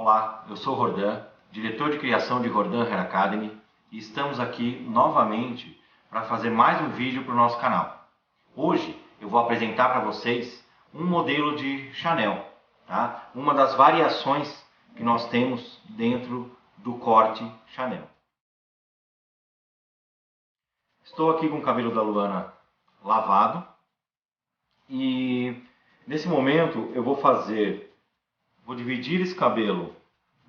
Olá, eu sou Rordan, diretor de criação de Rordan Hair Academy, e estamos aqui novamente para fazer mais um vídeo para o nosso canal. Hoje eu vou apresentar para vocês um modelo de Chanel, tá? Uma das variações que nós temos dentro do corte Chanel. Estou aqui com o cabelo da Luana lavado e nesse momento eu vou dividir esse cabelo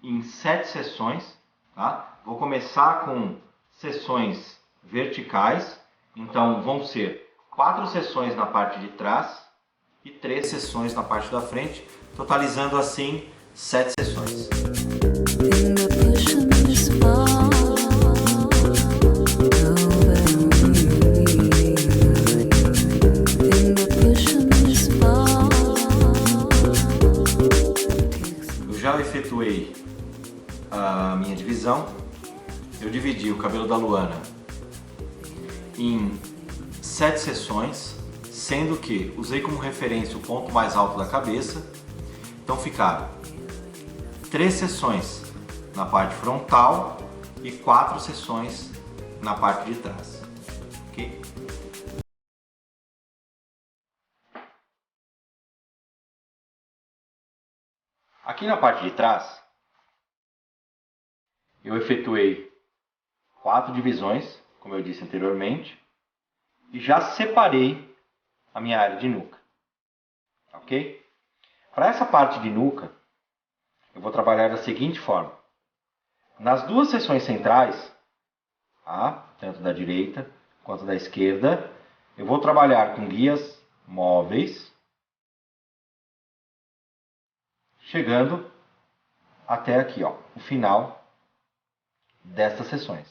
em 7 sessões, tá? Vou começar com sessões verticais, então vão ser 4 sessões na parte de trás e 3 sessões na parte da frente, totalizando assim 7 sessões. Já efetuei a minha divisão. Eu dividi o cabelo da Luana em 7 sessões, sendo que usei como referência o ponto mais alto da cabeça. Então ficaram 3 sessões na parte frontal e 4 sessões na parte de trás. Ok? Aqui na parte de trás, eu efetuei 4 divisões, como eu disse anteriormente, e já separei a minha área de nuca. Ok? Para essa parte de nuca, eu vou trabalhar da seguinte forma. Nas 2 seções centrais, tá? Tanto da direita quanto da esquerda, eu vou trabalhar com guias móveis, chegando até aqui, ó, o final destas sessões.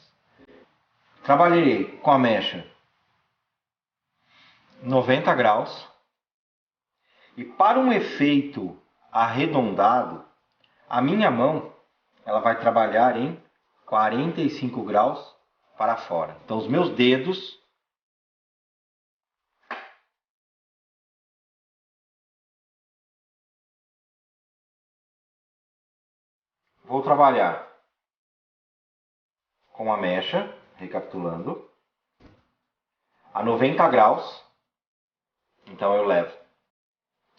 Trabalharei com a mecha 90 graus e para um efeito arredondado, a minha mão ela vai trabalhar em 45 graus para fora. Então os meus dedos vou trabalhar com a mecha, recapitulando, a 90 graus. Então eu levo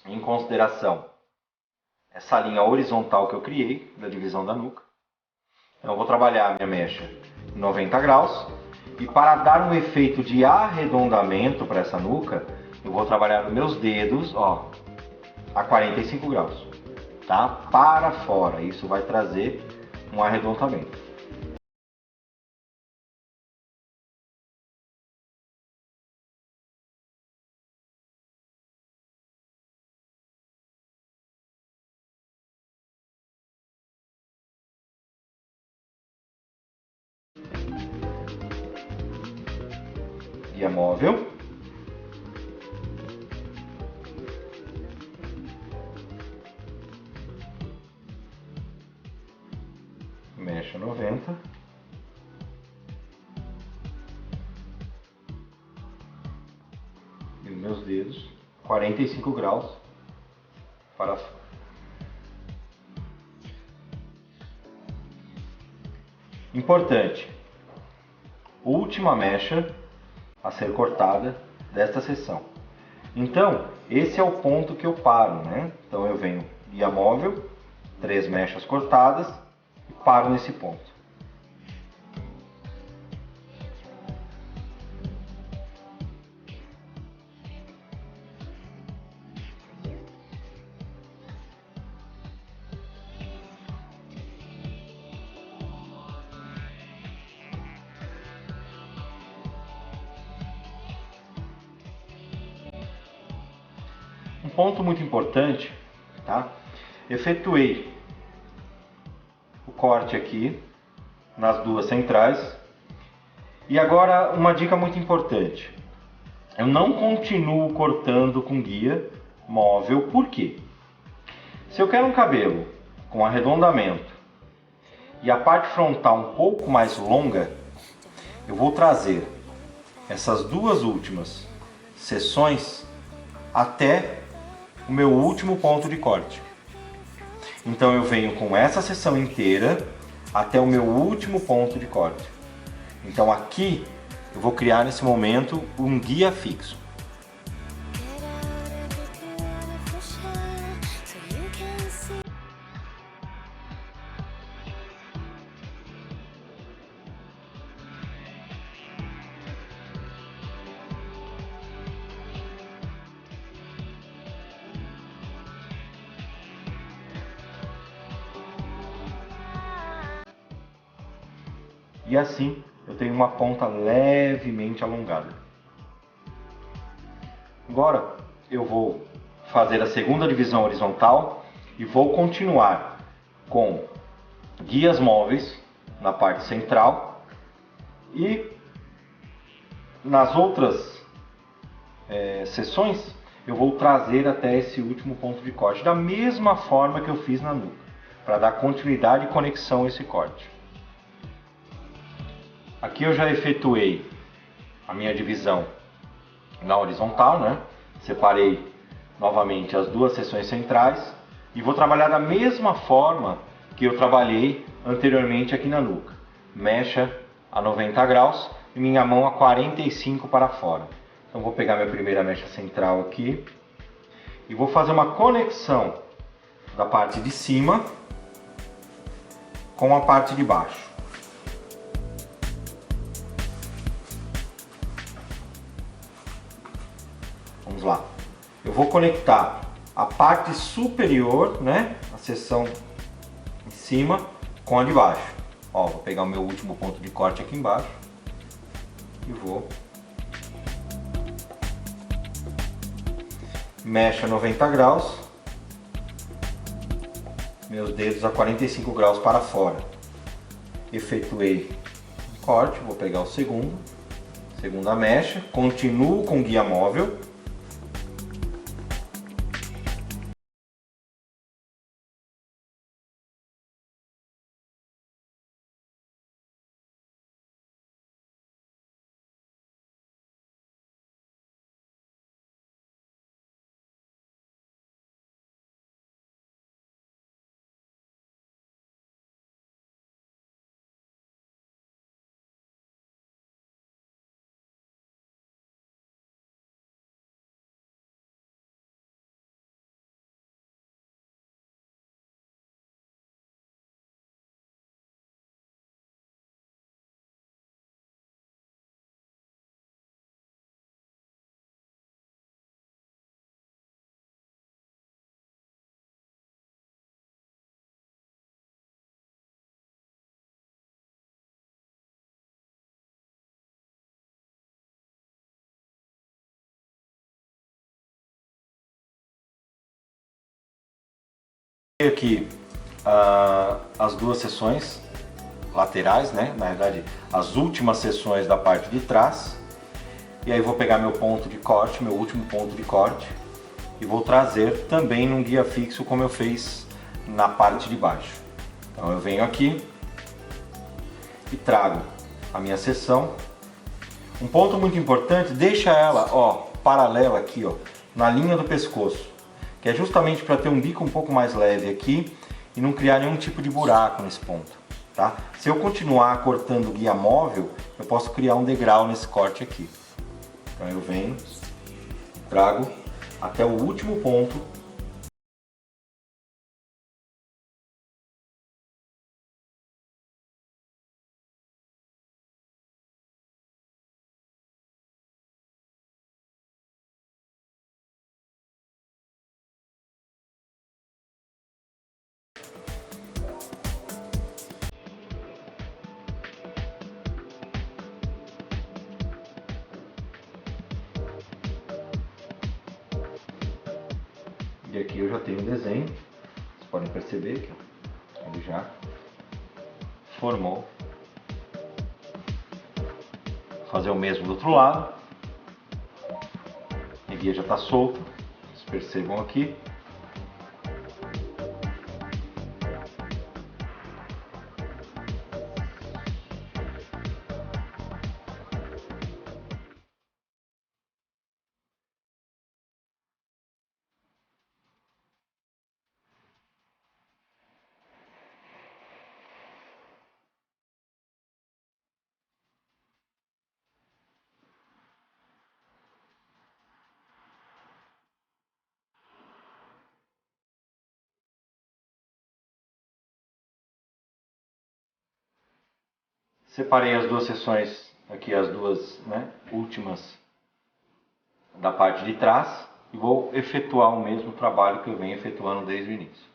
em consideração essa linha horizontal que eu criei da divisão da nuca. Então eu vou trabalhar a minha mecha em 90 graus e para dar um efeito de arredondamento para essa nuca, eu vou trabalhar os meus dedos, ó, a 45 graus, tá? Para fora. Isso vai trazer um arredondamento. Guia móvel. Mecha 90. E os meus dedos 45 graus para fora. Importante. Última mecha a ser cortada desta seção. Então, esse é o ponto que eu paro, né? Então eu venho guia móvel, 3 mechas cortadas e paro nesse ponto. Um ponto muito importante, tá? Efetuei o corte aqui nas 2 centrais. E agora uma dica muito importante. Eu não continuo cortando com guia móvel, por quê? Se eu quero um cabelo com arredondamento e a parte frontal um pouco mais longa, eu vou trazer essas 2 últimas seções até o meu último ponto de corte. Então eu venho com essa seção inteira até o meu último ponto de corte. Então aqui eu vou criar nesse momento um guia fixo. E assim eu tenho uma ponta levemente alongada. Agora eu vou fazer a segunda divisão horizontal e vou continuar com guias móveis na parte central e nas outras seções eu vou trazer até esse último ponto de corte, da mesma forma que eu fiz na nuca, para dar continuidade e conexão a esse corte. Aqui eu já efetuei a minha divisão na horizontal, né? Separei novamente as duas seções centrais e vou trabalhar da mesma forma que eu trabalhei anteriormente aqui na nuca. Mecha a 90 graus e minha mão a 45 para fora. Então vou pegar minha primeira mecha central aqui e vou fazer uma conexão da parte de cima com a parte de baixo. Vamos lá. Eu vou conectar a parte superior, né, a seção em cima, com a de baixo. Ó, vou pegar o meu último ponto de corte aqui embaixo e vou mecha 90 graus, meus dedos a 45 graus para fora. Efetuei o corte, vou pegar o segunda mecha, continuo com guia móvel. Aqui as duas seções laterais, né? Na verdade, as últimas seções da parte de trás. E aí vou pegar meu ponto de corte, meu último ponto de corte, e vou trazer também num guia fixo como eu fiz na parte de baixo. Então eu venho aqui e trago a minha seção. Um ponto muito importante, deixa ela, ó, paralela aqui, ó, na linha do pescoço, que é justamente para ter um bico um pouco mais leve aqui e não criar nenhum tipo de buraco nesse ponto, tá? Se eu continuar cortando o guia móvel, eu posso criar um degrau nesse corte aqui. Então eu venho, trago até o último ponto. E aqui eu já tenho um desenho, vocês podem perceber que ele já formou. Vou fazer o mesmo do outro lado. A guia já está solta, vocês percebam aqui. Separei as duas seções, aqui as duas, né, últimas da parte de trás e vou efetuar o mesmo trabalho que eu venho efetuando desde o início.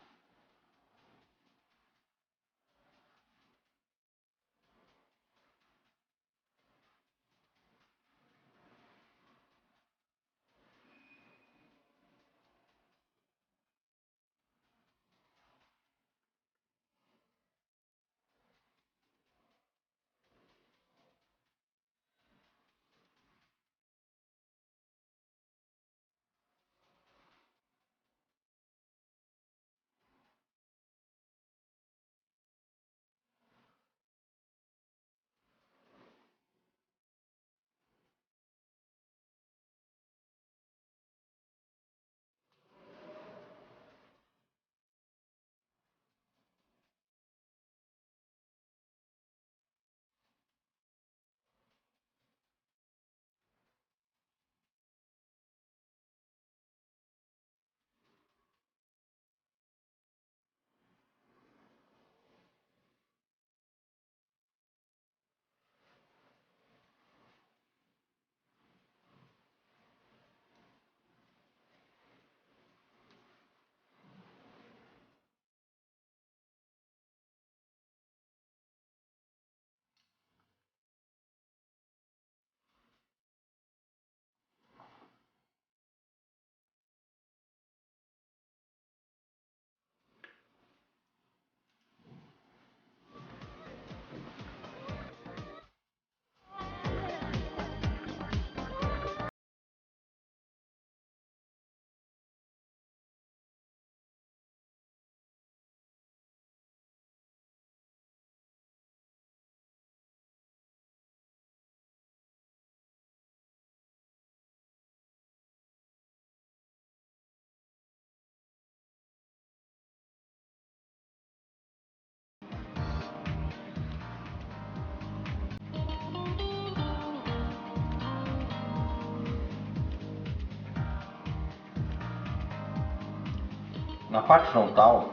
Na parte frontal,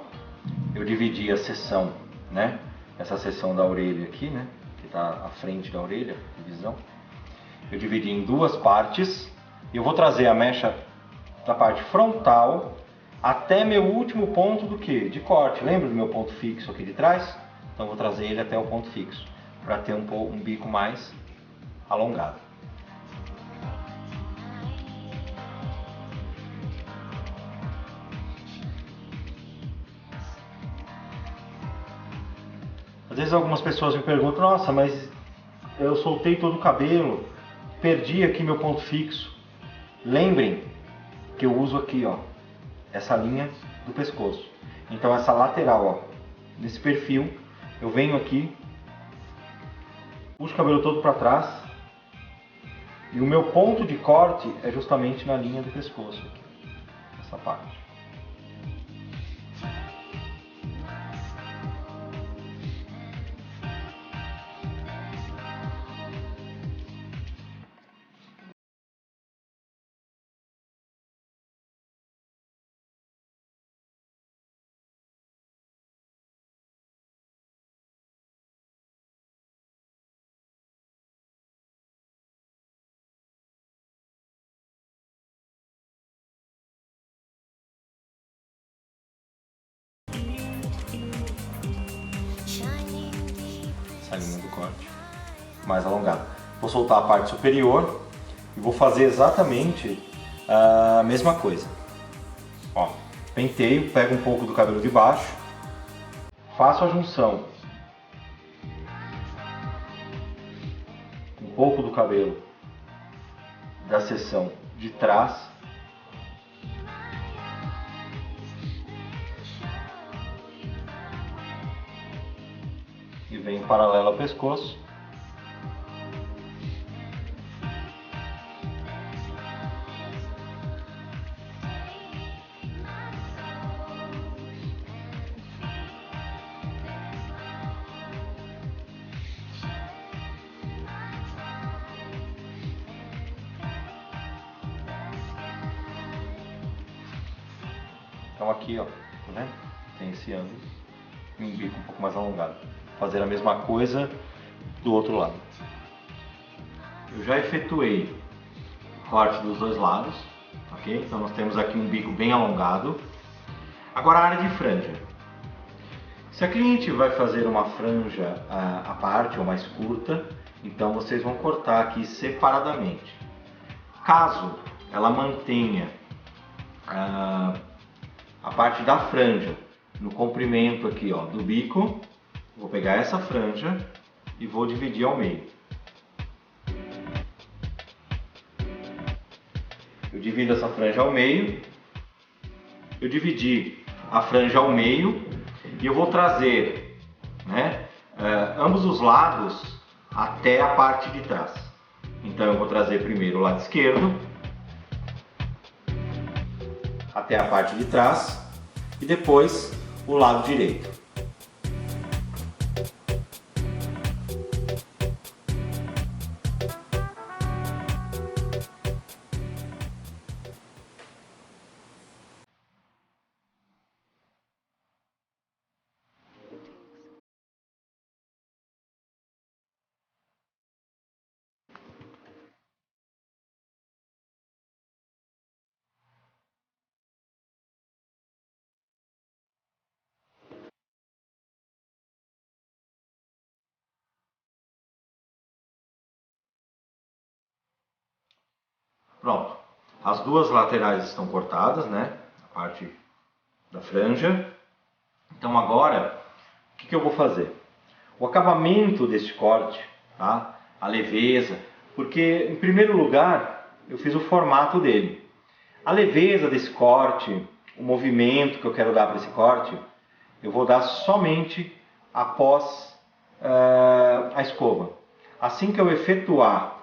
eu dividi a seção, né? Essa seção da orelha aqui, né? Que está à frente da orelha, divisão. Eu dividi em duas partes e eu vou trazer a mecha da parte frontal até meu último ponto do que? De corte. Lembra do meu ponto fixo aqui de trás? Então vou trazer ele até o ponto fixo para ter um bico mais alongado. Às vezes algumas pessoas me perguntam, nossa, mas eu soltei todo o cabelo, perdi aqui meu ponto fixo. Lembrem que eu uso aqui, ó, essa linha do pescoço. Então essa lateral, ó, nesse perfil, eu venho aqui, puxo o cabelo todo para trás e o meu ponto de corte é justamente na linha do pescoço, aqui, essa parte. Essa linha do corte mais alongada. Vou soltar a parte superior e vou fazer exatamente a mesma coisa. Ó, penteio, pego um pouco do cabelo de baixo, faço a junção, um pouco do cabelo da seção de trás e venho paralelo ao pescoço. Então aqui, ó, tá vendo? Tem esse ângulo e um bico um pouco mais alongado. Fazer a mesma coisa do outro lado. Eu já efetuei o corte dos dois lados, ok? Então nós temos aqui um bico bem alongado. Agora a área de franja. Se a cliente vai fazer uma franja à parte ou mais curta, então vocês vão cortar aqui separadamente. Caso ela mantenha a parte da franja no comprimento aqui, ó, do bico, vou pegar essa franja e vou dividir ao meio. Eu divido essa franja ao meio, eu dividi a franja ao meio e eu vou trazer, né, ambos os lados até a parte de trás. Então eu vou trazer primeiro o lado esquerdo até a parte de trás e depois o lado direito. Pronto, as duas laterais estão cortadas, né? A parte da franja. Então agora, o que eu vou fazer? O acabamento deste corte, tá? A leveza, porque em primeiro lugar eu fiz o formato dele. A leveza desse corte, o movimento que eu quero dar para esse corte, eu vou dar somente após a escova. Assim que eu efetuar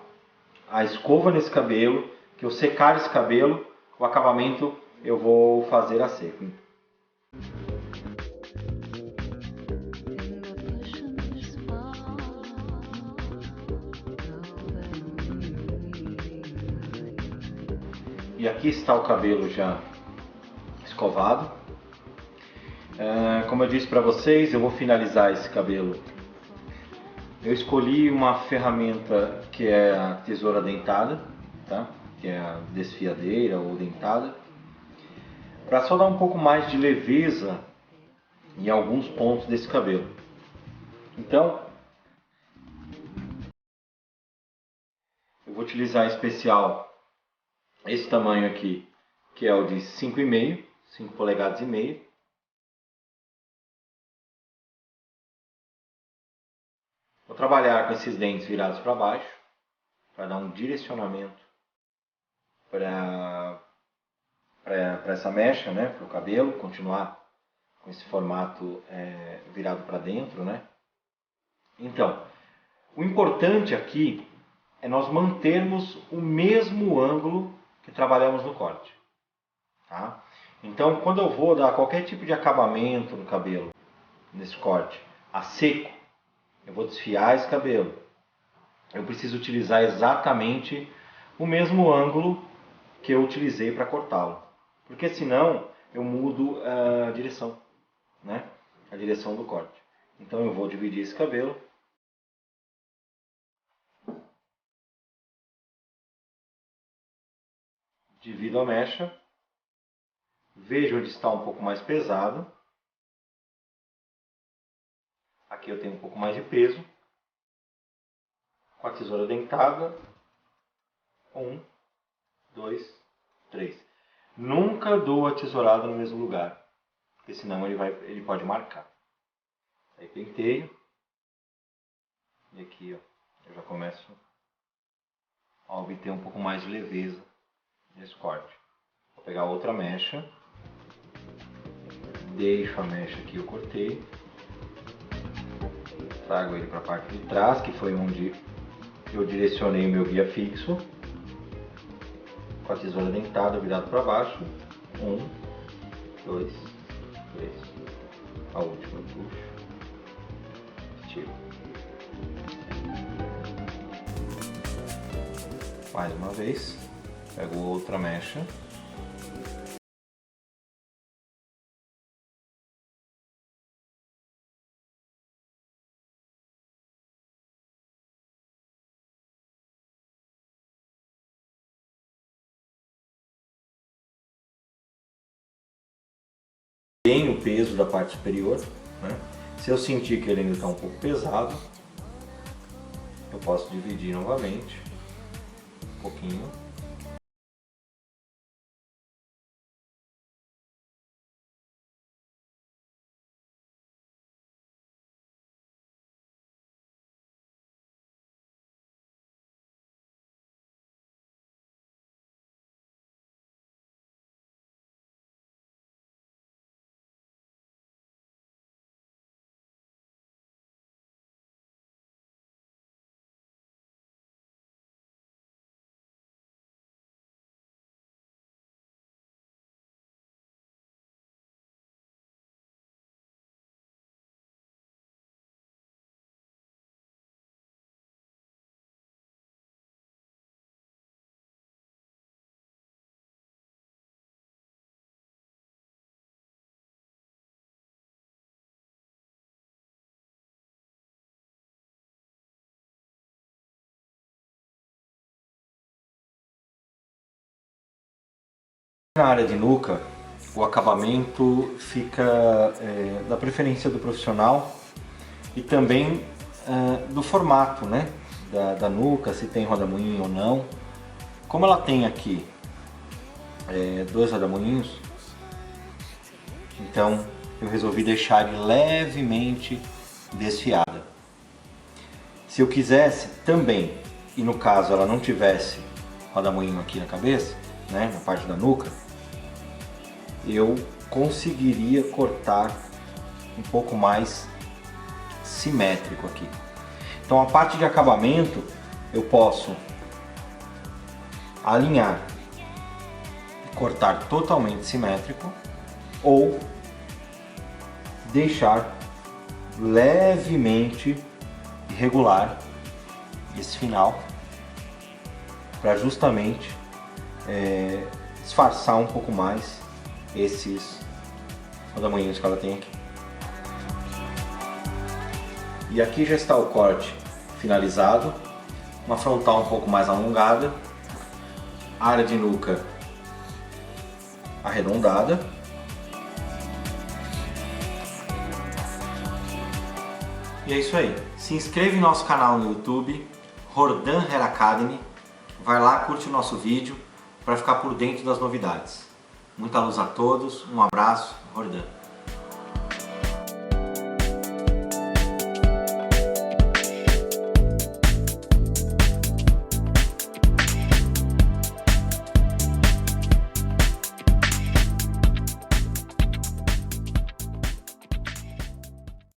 a escova nesse cabelo, que eu secar esse cabelo, o acabamento eu vou fazer a seco. E aqui está o cabelo já escovado. Como eu disse para vocês, eu vou finalizar esse cabelo. Eu escolhi uma ferramenta que é a tesoura dentada, tá? Que é a desfiadeira ou dentada, para só dar um pouco mais de leveza em alguns pontos desse cabelo. Então, eu vou utilizar em especial esse tamanho aqui, que é o de 5,5, 5 polegadas e meio. Vou trabalhar com esses dentes virados para baixo, para dar um direcionamento para essa mecha, né, para o cabelo, continuar com esse formato virado para dentro, né? Então, o importante aqui é nós mantermos o mesmo ângulo que trabalhamos no corte, tá? Então, quando eu vou dar qualquer tipo de acabamento no cabelo, nesse corte, a seco, eu vou desfiar esse cabelo, eu preciso utilizar exatamente o mesmo ângulo que eu utilizei para cortá-lo, porque senão eu mudo a direção, né? A direção do corte. Então eu vou dividir esse cabelo. Divido a mecha. Vejo onde está um pouco mais pesado. Aqui eu tenho um pouco mais de peso. Com a tesoura dentada. 1, 2, 3. Nunca dou a tesourada no mesmo lugar, porque senão ele pode marcar. Aí penteio. E aqui, ó, eu já começo a obter um pouco mais de leveza nesse corte. Vou pegar outra mecha. Deixo a mecha que eu cortei. Trago ele para a parte de trás, que foi onde eu direcionei o meu guia fixo. Com a tesoura dentada virado para baixo. 1, 2, 3. A última eu puxo. Tiro. Mais uma vez. Pego outra mecha. bem o peso da parte superior, né? Se eu sentir que ele ainda está um pouco pesado, eu posso dividir novamente um pouquinho. Na área de nuca, o acabamento fica da preferência do profissional e também do formato, né, da nuca, se tem rodamuinho ou não. Como ela tem aqui dois rodamuinhos, então eu resolvi deixar ele levemente desfiada. Se eu quisesse também, e no caso ela não tivesse rodamuinho aqui na cabeça, né, na parte da nuca, eu conseguiria cortar um pouco mais simétrico aqui. Então a parte de acabamento eu posso alinhar e cortar totalmente simétrico ou deixar levemente irregular esse final para justamente disfarçar um pouco mais esses rodamuinhos que ela tem aqui. E aqui já está o corte finalizado, uma frontal um pouco mais alongada, área de nuca arredondada. E é isso aí. Se inscreve em nosso canal no YouTube, Rordan Hair Academy. Vai lá, curte o nosso vídeo para ficar por dentro das novidades. Muita luz a todos, um abraço, Rordan.